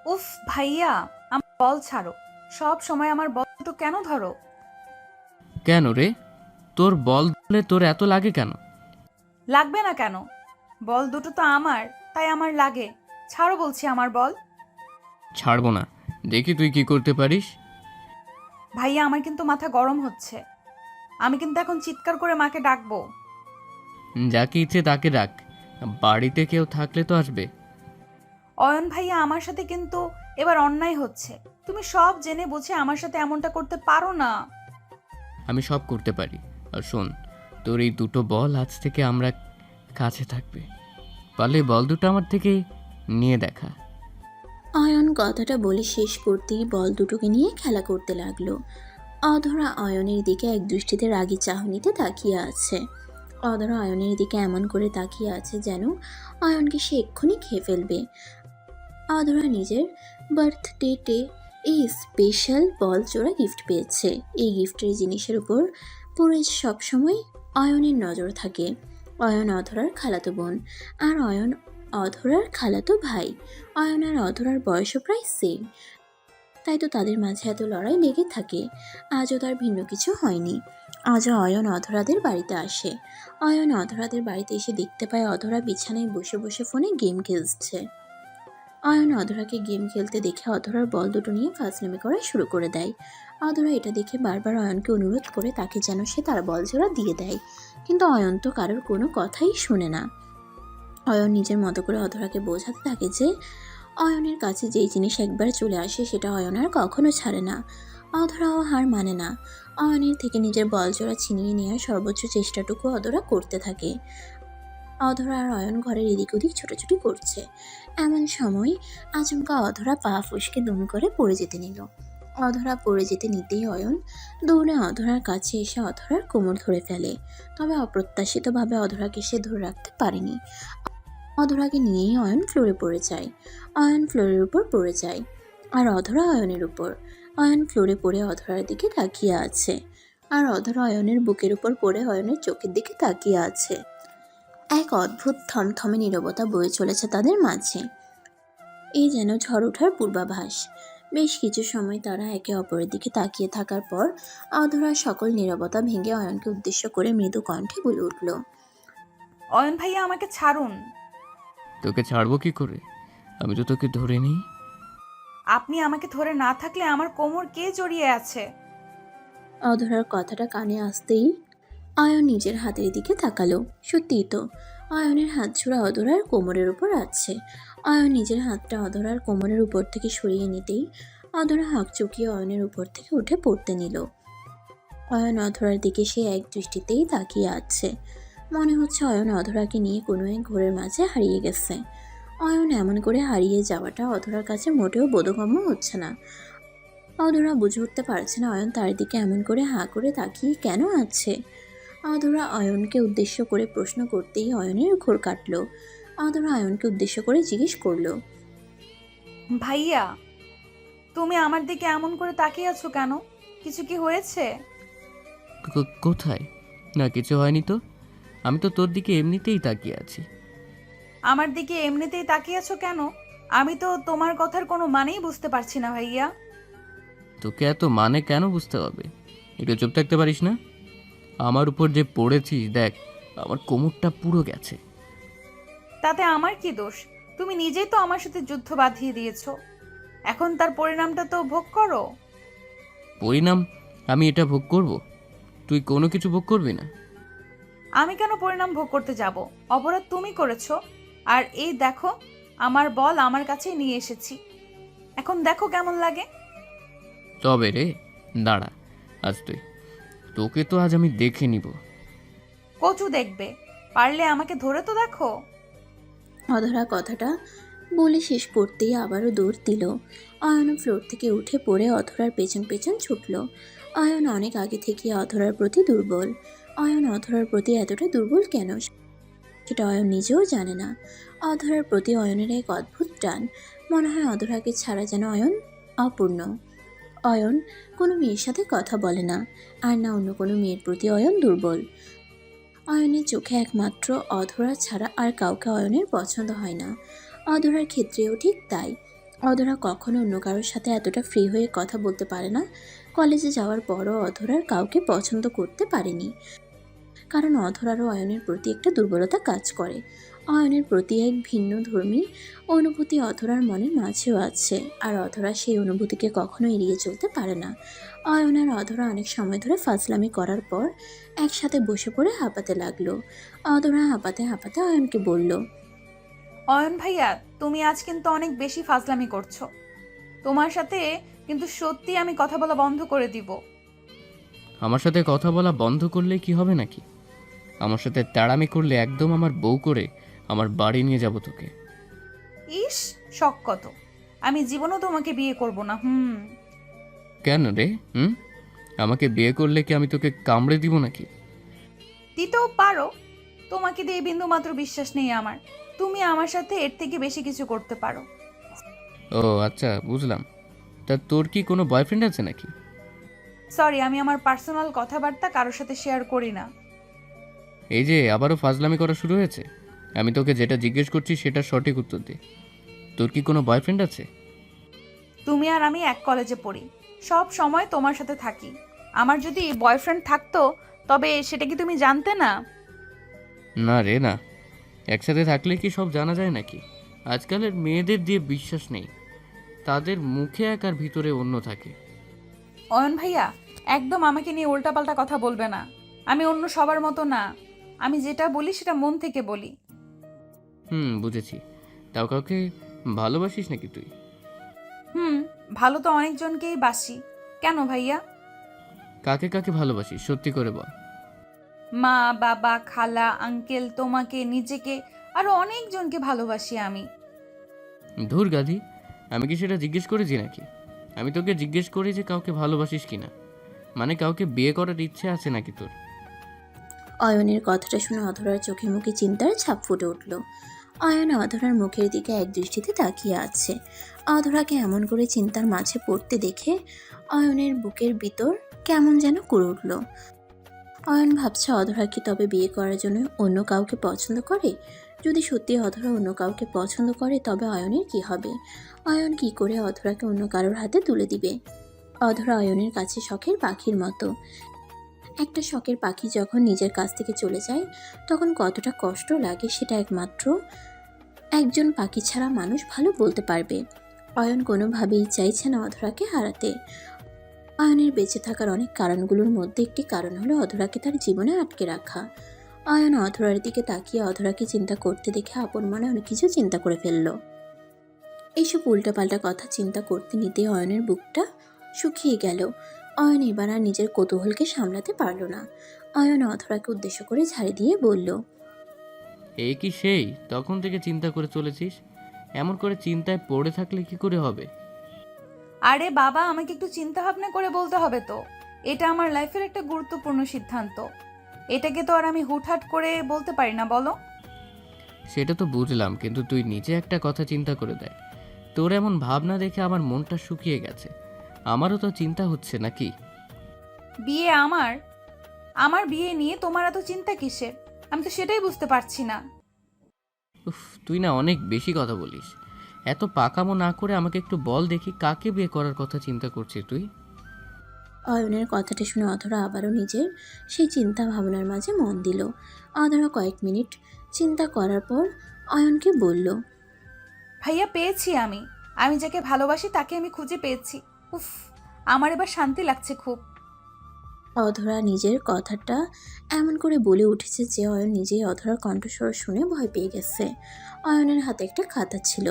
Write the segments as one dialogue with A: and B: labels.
A: উফ ভাইয়া, আমার বল ছাড়ো। সব সময় আমার বল দুটো কেন ধরো?
B: কেন রে? তোর বল ধরলে তোর এত লাগে কেন?
A: লাগবে না কেন? বল দুটো তো আমার, তাই আমার লাগে। ছাড়ো বলছি আমার বল।
B: ছাড়বো না। দেখি তুই কি করতে পারিস।
A: ভাইয়া, আমার কিন্তু মাথা গরম হচ্ছে। আমি কিন্তু এখন চিৎকার করে মাকে ডাকবো।
B: যাকে ইচ্ছে তাকে রাখ। বাড়িতে কেউ থাকলে তো আসবে।
A: অয়ন ভাইয়া, আমার সাথে কিন্তু এবার অন্যায় হচ্ছে। তুমি সব জেনে বুঝে আমার সাথে এমনটা করতে পারো না।
B: আমি সব করতে পারি। আর শোন, তোর এই দুটো বল আজ থেকে আমরা কাছে থাকবে। পারলে বল দুটো আমার থেকে নিয়ে দেখা।
C: অয়ন কথাটা বলে শেষ করতেই বল দুটোকে নিয়ে খেলা করতে লাগলো। অধরা অয়নের দিকে এক দৃষ্টিতে রাগী চাহনিতে তাকিয়ে আছে। অধরা অয়নের দিকে এমন করে তাকিয়ে আছে যেন অয়নকে সে এক্ষুনি খেয়ে ফেলবে। অধরা নিজের বার্থডেতে এই স্পেশাল বল জোড়া গিফট পেয়েছে। এই গিফটের জিনিসের উপর পুরো সবসময় অয়নের নজর থাকে। অয়ন অধরার খালাতো বোন, আর অয়ন অধরার খালাতো ভাই। অয়ন আর অধরার বয়সও প্রায় সেম, তাই তো তাদের মাঝে এত লড়াই লেগে থাকে। আজও তার ভিন্ন কিছু হয়নি। আজও অয়ন অধরাদের বাড়িতে আসে। অয়ন অধরাদের বাড়িতে এসে দেখতে পায় অধরা বিছানায় বসে বসে ফোনে গেম খেলছে। অয়ন অধরাকে গেম খেলতে দেখে অধরার বল দুটো নিয়ে ফাজলামি করা শুরু করে দেয়। অধরা এটা দেখে বারবার অয়নকে অনুরোধ করে তাকে যেন সে তার বল জোড়া দিয়ে দেয়, কিন্তু অয়ন তো কারোর কোনো কথাই শুনে না। অয়ন নিজের মতো করে অধরাকে বোঝাতে থাকে যে অয়নের কাছে যেই জিনিস একবার চলে আসে সেটা অয়ন আর কখনো ছাড়ে না। অধরাও হার মানে না। অয়নের থেকে নিজের বল জোড়া ছিনিয়ে নেওয়ার সর্বোচ্চ চেষ্টাটুকু অধরা করতে থাকে। অধরা আর অয়ন ঘরের এদিক ওদিক ছোটাছুটি করছে। এমন সময় আচমকা অধরা পা ফসকে দুম করে পড়ে যেতে নিল। অধরা পড়ে যেতে নিতেই অয়ন দৌড়ে অধরার কাছে এসে অধরার কোমর ধরে ফেলে। তবে অপ্রত্যাশিতভাবে অধরাকে সে ধরে রাখতে পারেনি। অধরাকে নিয়েই অয়ন ফ্লোরে পড়ে যায়। অয়ন ফ্লোরের উপর পড়ে যায়, আর অধরা অয়নের উপর। অয়ন ফ্লোরে পড়ে অধরার দিকে তাকিয়ে আছে, আর অধরা অয়নের বুকের উপর পড়ে অয়নের চোখের দিকে তাকিয়ে আছে। এক অদ্ভুত থমথমে নীরবতা বয়ে চলেছে তাদের মাঝে। এই যেন ঝড় ওঠার পূর্বাভাস। বেশ কিছু সময় তারা একে অপরের দিকে তাকিয়ে থাকার পর অধরা সকল নীরবতা ভেঙে অয়নকে উদ্দেশ্য করে মৃদু কণ্ঠে বলে উঠল,
A: অয়ন ভাইয়া, আমাকে ছাড়ুন।
B: তোকে ছাড়বো কি করে? আমি তো তোকে ধরে নিই।
A: আপনি আমাকে ধরে না থাকলে আমার কোমর কে জড়িয়ে আছে?
C: অধরার কথাটা কানে আসতেই অয়ন নিজের হাতের দিকে তাকালো। সত্যিই তো, অয়নের হাত ছোড়া অধরার কোমরের উপর আছে। অয়ন নিজের হাতটা অধরার কোমরের উপর থেকে সরিয়ে নিতেই অধরা হাঁক চুকিয়ে অয়নের উপর থেকে উঠে পড়তে নিল। অয়ন অধরার দিকে সে এক দৃষ্টিতেই তাকিয়ে আছে। মনে হচ্ছে অয়ন অধরাকে নিয়ে কোনো এক ঘোরের মাঝে হারিয়ে গেছে। অয়ন এমন করে হারিয়ে যাওয়াটা অধরার কাছে মোটেও বোধগম্য হচ্ছে না। অধরা বুঝে উঠতে পারছে না অয়ন তার দিকে এমন করে হাঁ করে তাকিয়ে কেন আছে। অধরা অয়নকে উদ্দেশ্য করে প্রশ্ন করতেই অয়নের ঘোর কাটল। অধরা অয়নকে উদ্দেশ্য করে জিজ্ঞেস করলো,
A: ভাইয়া, তুমি আমার দিকে এমন করে তাকিয়ে আছো কেন? কিছু কি হয়েছে?
B: কোথায়? না, কিছু হয়নি তো। আমি তো তোর দিকে এমনিতেই তাকিয়ে আছি।
A: আমার দিকে এমনিতেই তাকিয়ে আছো কেন? আমি তো তোমার কথার কোনো মানেই বুঝতে পারছি না ভাইয়া।
B: তোকে এত মানে কেন বুঝতে হবে? একটু চুপ থাকতে পারিস না? আমার উপর যে পড়েছিস দেখ, আমার কোমরটা পুরো গেছে।
A: তাতে আমার কি দোষ? তুমি নিজেই তো আমার সাথে যুদ্ধ বাঁধিয়ে দিয়েছো। এখন তার পরিণামটা তো ভোগ করো।
B: পরিণাম? আমি এটা ভোগ করব? তুই কোনো কিছু ভোগ করবি না।
A: আমি কেন পরিণাম ভোগ করতে যাব? অপরাধ তুমি করেছো। আর এই দেখো, আমার বল আমার কাছেই নিয়ে এসেছি। এখন দেখো কেমন লাগে।
B: তবে রে, দাঁড়া। আজ তোকে তো আজ আমি দেখে নিব।
A: কচু দেখবে, পারলে আমাকে ধরে তো দেখো।
C: অধরা কথাটা বলে শেষ করতেই আবারও দৌড় দিল। অয়ন ফ্লোর থেকে উঠে পড়ে অধরার পেছন পেছন ছুটল। অয়ন অনেক আগে থেকে অধরার প্রতি দুর্বল। অয়ন অধরার প্রতি এতটা দুর্বল কেন সেটা অয়ন নিজেও জানে না। অধরার প্রতি অয়নের এক অদ্ভুত টান। মনে হয় অধরাকে ছাড়া যেন অয়ন অপূর্ণ। অয়ন কোনো মেয়ের সাথে কথা বলে না, আর না অন্য কোনো মেয়ের প্রতি অয়ন দুর্বল। অয়নের চোখে একমাত্র অধরা ছাড়া আর কাউকে অয়নের পছন্দ হয় না। অধরার ক্ষেত্রেও ঠিক তাই। অধরা কখনো অন্য কারোর সাথে এতটা ফ্রি হয়ে কথা বলতে পারে না। কলেজে যাওয়ার পরও অধরার কাউকে পছন্দ করতে পারেনি, কারণ অধরারও অয়নের প্রতি একটা দুর্বলতা কাজ করে। অয়নের প্রতি এক ভিন্ন ধর্মী অনুভূতি অধরার মনের মাঝেও আছে, আর অধরা সেই অনুভূতিকে কখনো এড়িয়ে চলতে পারে না। অয়ন আর অধরা অনেক সময় ধরে ফাজলামি করার পর একসাথে বসে পড়ে হাঁপাতে লাগলো। অধরা হাঁপাতে হাঁপাতে অয়নকে বলল,
A: অয়ন ভাইয়া, তুমি আজ কিন্তু অনেক বেশি ফাজলামি করছো। তোমার সাথে কিন্তু সত্যি আমি কথা বলা বন্ধ করে দিব।
B: আমার সাথে কথা বলা বন্ধ করলে কি হবে নাকি? আমার সাথে তাড়ামি করলে একদম আমার বউ করে আমার বাড়ি নিয়ে যাব তোকে।
A: ইস, শখ কত! আমি জীবনও তোমাকে বিয়ে করব না।
B: কেন রে? আমাকে বিয়ে করলে কি আমি তোকে কামড়ে দিব নাকি?
A: দিতেও পারো, তোমাকে দিয়ে বিন্দু মাত্র বিশ্বাস নেই আমার। তুমি আমার সাথে এর থেকে বেশি কিছু করতে পারো।
B: ও আচ্ছা, বুঝলাম। তা তোর কি কোনো বয়ফ্রেন্ড আছে নাকি?
A: সরি, আমি আমার পার্সোনাল কথাবার্তা কারোর সাথে শেয়ার করি না।
B: এই যে আবারও ফাজলামি করা শুরু হয়েছে। আমি তোকে যেটা জিজ্ঞেস করছি সেটা সঠিক উত্তর দে। তোর কি কোনো বয়ফ্রেন্ড আছে?
A: তুমি আর আমি এক কলেজে পড়ি, সব সময় তোমার সাথে থাকি। আমার যদি বয়ফ্রেন্ড থাকতো তবে সেটা কি তুমি জানতে না?
B: না রে না, একসাথে থাকলে কি সব জানা যায় নাকি? আজকালের মেয়েদের দিয়ে বিশ্বাস নেই, তাদের মুখে এক আর ভিতরে অন্য থাকে।
A: অয়ন ভাইয়া, একদম আমাকে নিয়ে উল্টাপাল্টা কথা বলবে না। আমি অন্য সবার মতো না। আমি যেটা বলি সেটা মন থেকে বলি।
B: বুঝেছি। তাও কাউকে ভালোবাসিস নাকি তুই?
A: ভালো তো অনেকজনকেই বাসি। কেন ভাইয়া?
B: কাকে কাকে ভালোবাসিস সত্যি করে বল।
A: মা, বাবা, খালা, আঙ্কেল, তোমাকে, নিজেকে, আরো অনেকজনকে ভালোবাসি আমি।
B: ধুর গাধি, আমি কি সেটা জিজ্ঞেস করেছি নাকি? আমি তোকে জিজ্ঞেস করি যে কাউকে ভালোবাসিস কিনা, মানে কাউকে বিয়ে করার ইচ্ছে আছে নাকি তোর?
C: অয়নের কথাটা শুনে অধরার চোখে মুখে চিন্তার ছাপ ফুটে উঠল। অয়ন অধরার মুখের দিকে এক দৃষ্টিতে তাকিয়ে আছে। অধরাকে এমন করে চিন্তার মাঝে পড়তে দেখে অয়নের বুকের ভিতর কেমন যেন করে উঠল। অয়ন ভাবছে অধরা কি তবে বিয়ে করার জন্য অন্য কাউকে পছন্দ করে? যদি সত্যি অধরা অন্য কাউকে পছন্দ করে তবে অয়নের কি হবে? অয়ন কি করে অধরাকে অন্য কারোর হাতে তুলে দিবে? অধরা অয়নের কাছে শখের পাখির মতো। একটা শখের পাখি যখন নিজের কাছ থেকে চলে যায় তখন কতটা কষ্ট লাগে সেটা একমাত্র একজন পাখি ছাড়া মানুষ ভালো বলতে পারবে। অয়ন কোনোভাবেই চাইছে না অধরাকে হারাতে। অয়নের বেঁচে থাকার অনেক কারণগুলোর মধ্যে একটি কারণ হলো অধরাকে তার জীবনে আটকে রাখা। অয়ন অধরার দিকে তাকিয়ে অধরাকে চিন্তা করতে দেখে আপন মনে অনেক কিছু চিন্তা করে ফেলল। এইসব উল্টাপাল্টা কথা চিন্তা করতে নিতে অয়নের বুকটা শুকিয়ে গেল। অয়ন এবার আর নিজের কৌতূহলকে সামলাতে পারল না। অয়ন অধরাকে উদ্দেশ্য করে ঝাড়ি দিয়ে বলল,
B: এই কি সেই তখন থেকে চিন্তা করে চলেছিস? এমন করে চিন্তায় পড়ে থাকলে কি করে হবে?
A: আরে বাবা, আমাকে একটু চিন্তা ভাবনা করে বলতে হবে তো। এটা আমার লাইফের একটা গুরুত্বপূর্ণ সিদ্ধান্ত। এটাকে তো আর আমি হুটহাট করে বলতে পারি না, বলো।
B: সেটা তো বুঝলাম, কিন্তু তুই নিজে একটা কথা চিন্তা করে দেখ। তোর এমন ভাবনা দেখে আমার মনটা শুকিয়ে গেছে। আমারও তো চিন্তা হচ্ছে নাকি?
A: বিয়ে আমার আমার বিয়ে নিয়ে তোমার এত চিন্তা কিসের? আমি তো সেটাই বুঝতে পারছি না।
B: উফ, তুই না অনেক বেশি কথা বলিস। এত পাকামো না করে আমাকে একটু বল দেখি, কাকে বিয়ে করার কথা চিন্তা করছিস তুই?
C: অয়নের কথাটা শুনে অধরা আবারও নিজের সেই চিন্তা ভাবনার মাঝে মন দিল। অধরা কয়েক মিনিট চিন্তা করার পর অয়নকে বলল,
A: ভাইয়া, পেয়েছি আমি। আমি যাকে ভালোবাসি তাকে আমি খুঁজে পেয়েছি। উফ, আমার এবার শান্তি লাগছে খুব।
C: অধরা নিজের কথাটা এমন করে বলে উঠেছে যে অয়ন নিজেই অধরার কণ্ঠস্বর শুনে ভয় পেয়ে গেছে। অয়নের হাতে একটা খাতা ছিল।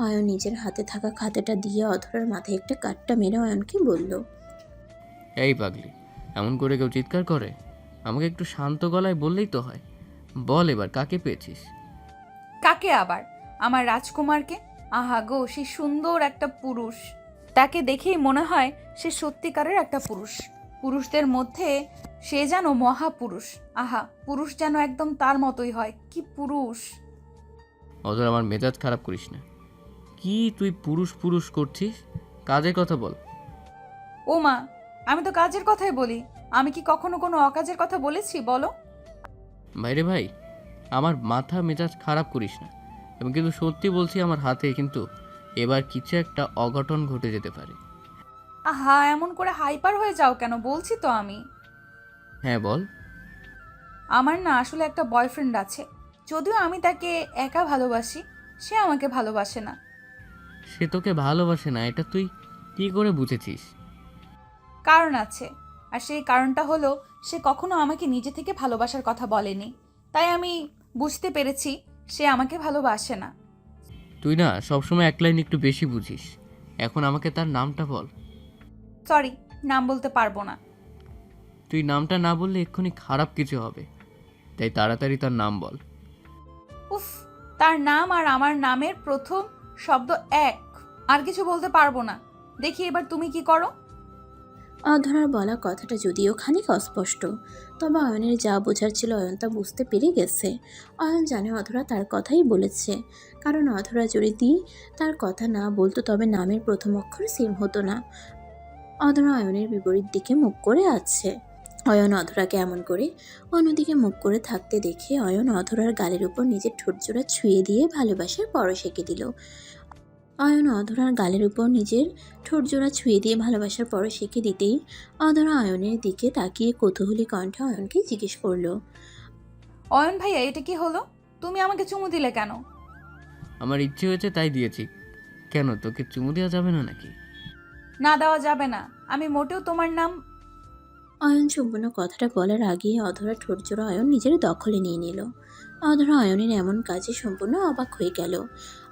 C: অয়ন নিজের হাতে থাকা খাতাটা দিয়ে অধরার মাথায় একটা কাট্টা মেরে অয়নকে বলল,
B: এই পাগলি, এমন করে কেউ চিৎকার করে? আমাকে একটু শান্ত গলায় বললেই তো হয়। বল এবার কাকে পেয়েছিস?
A: কাকে আবার? আমার রাজকুমারকে। আহা গো, সে সুন্দর একটা পুরুষ। তাকে দেখেই মনে হয় সে সত্যিকারের একটা পুরুষ। পুরুষদের মধ্যে সে যেন মহাপুরুষ। আহা, পুরুষ যেন একদম তার মতোই হয়। কি পুরুষ!
B: অধর, আমার মেজাজ খারাপ করিস না। কি তুই পুরুষ পুরুষ করছিস? কাজের কথা বল।
A: ও মা, আমি তো কাজের কথাই বলি। আমি কি কখনো কোনো অকাজের কথা বলেছি বলো?
B: ভাইরে ভাই, আমার মাথা মেজাজ খারাপ করিস না। এবং কিন্তু সত্যি বলছি, আমার হাতে কিন্তু এবার কিছু একটা অঘটন ঘটে যেতে পারে।
A: আহা, এমন করে হাইপার হয়ে যাও কেন? বলছি তো আমি।
B: হ্যাঁ বল।
A: আমার না আসলে একটা বয়ফ্রেন্ড আছে, যদিও আমি তাকে একা ভালোবাসি, সে আমাকে ভালোবাসে না।
B: সে তোকে ভালোবাসে না এটা তুই কি করে বুঝেছিস?
A: কারণ আছে, আর সেই কারণটা হলো সে কখনো আমাকে নিজে থেকে ভালোবাসার কথা বলেনি, তাই আমি বুঝতে পেরেছি সে আমাকে ভালোবাসে না।
B: তুই না সবসময় এক লাইন একটু বেশি বুঝিস। এখন আমাকে তার নামটা বল।
A: সরি, নাম বলতে পারবো না।
B: তুই নামটা না বললে এক্ষুনি খারাপ কিছু হবে, তাই তাড়াতাড়ি তার নাম বল।
A: উফ, তার নাম আর আমার নামের প্রথম শব্দ এক। আর কিছু বলতে পারবো না। দেখি এবার তুমি কি করো।
C: অধরার বলা কথাটা যদিও খানিক অস্পষ্ট, তবে অয়নের যা বোঝার ছিল অয়ন তা বুঝতে পেরে গেছে। অয়ন জানে অধরা তার কথাই বলেছে, কারণ অধরা যদি তার কথা না বলতো তবে নামের প্রথম অক্ষর সেম হতো না। অধরা অয়নের বিপরীত দিকে মুখ করে আছে। অয়ন অধরাকে এমন করে অন্যদিকে মুখ করে থাকতে দেখে অয়ন অধরার গালের উপর নিজের ঠোঁটজোড়া ছুঁয়ে দিয়ে ভালোবাসার পরশ এঁকে দিল। অয়ন অধরার গালের উপর নিজের ঠোঁটজোড়া ছুঁয়ে দিয়ে ভালোবাসার পরশ এঁকে দিতেই অধরা অয়নের দিকে তাকিয়ে কৌতূহলী কণ্ঠে অয়নকে জিজ্ঞেস করলো।
A: অয়ন ভাইয়া, এটা কি হলো? তুমি আমাকে চুমু দিলে কেন?
B: আমার ইচ্ছে হয়েছে তাই দিয়েছি। কেন, তোকে চুমু দেওয়া যাবে না নাকি?
A: না, দেওয়া যাবে না। আমি মোটেও তোমার নাম।
C: অয়ন সম্পূর্ণ কথাটা বলার আগেই অধরা ঠোঁটজোড়া অয়ন নিজের দখলে নিয়ে নিল। অধরা অয়নের এমন কাজে সম্পূর্ণ অবাক হয়ে গেল।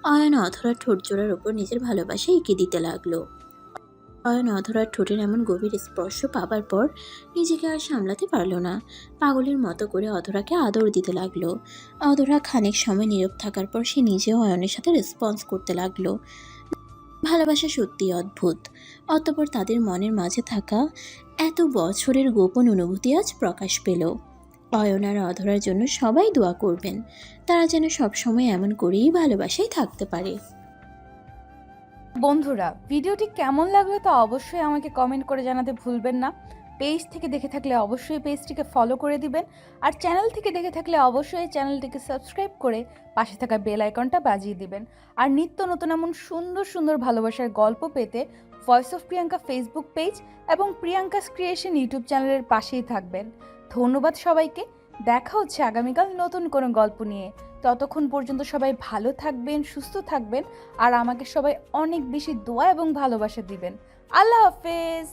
C: অয়ন অধরার ঠোঁটজোড়ার ওপর নিজের ভালোবাসা এঁকে দিতে লাগলো। অয়ন অধরার ঠোঁটের এমন গভীর স্পর্শ পাবার পর নিজেকে আর সামলাতে পারল না। পাগলের মতো করে অধরাকে আদর দিতে লাগলো। অধরা খানিক সময় নীরব থাকার পর সে নিজেও অয়নের সাথে রেসপন্স করতে লাগলো। ভালোবাসা সত্যি অদ্ভুত। অতঃপর তাদের মনের মাঝে থাকা এত বছরের গোপন অনুভূতি আজ প্রকাশ পেল। অয়ন আর অধরার জন্য সবাই দোয়া করবেন, তারা যেন সবসময় এমন করেই ভালোবাসায় থাকতে পারে।
A: বন্ধুরা, ভিডিওটি কেমন লাগলো তা অবশ্যই আমাকে কমেন্ট করে জানাতে ভুলবেন না। পেজ থেকে দেখে থাকলে অবশ্যই পেজটিকে ফলো করে দিবেন, আর চ্যানেল থেকে দেখে থাকলে অবশ্যই চ্যানেলটিকে সাবস্ক্রাইব করে পাশে থাকা বেল আইকনটা বাজিয়ে দিবেন। আর নিত্য নতুন এমন সুন্দর সুন্দর ভালোবাসার গল্প পেতে voice of Priyanka Facebook page এবং প্রিয়াঙ্কাস ক্রিয়েশন ইউটিউব চ্যানেলের পাশেই থাকবেন। ধন্যবাদ সবাইকে। দেখা হচ্ছে আগামীকাল নতুন কোনো গল্প নিয়ে। ততক্ষণ পর্যন্ত সবাই ভালো থাকবেন, সুস্থ থাকবেন, আর আমাকে সবাই অনেক বেশি দোয়া এবং ভালোবাসা দিবেন। আল্লাহ হাফেজ।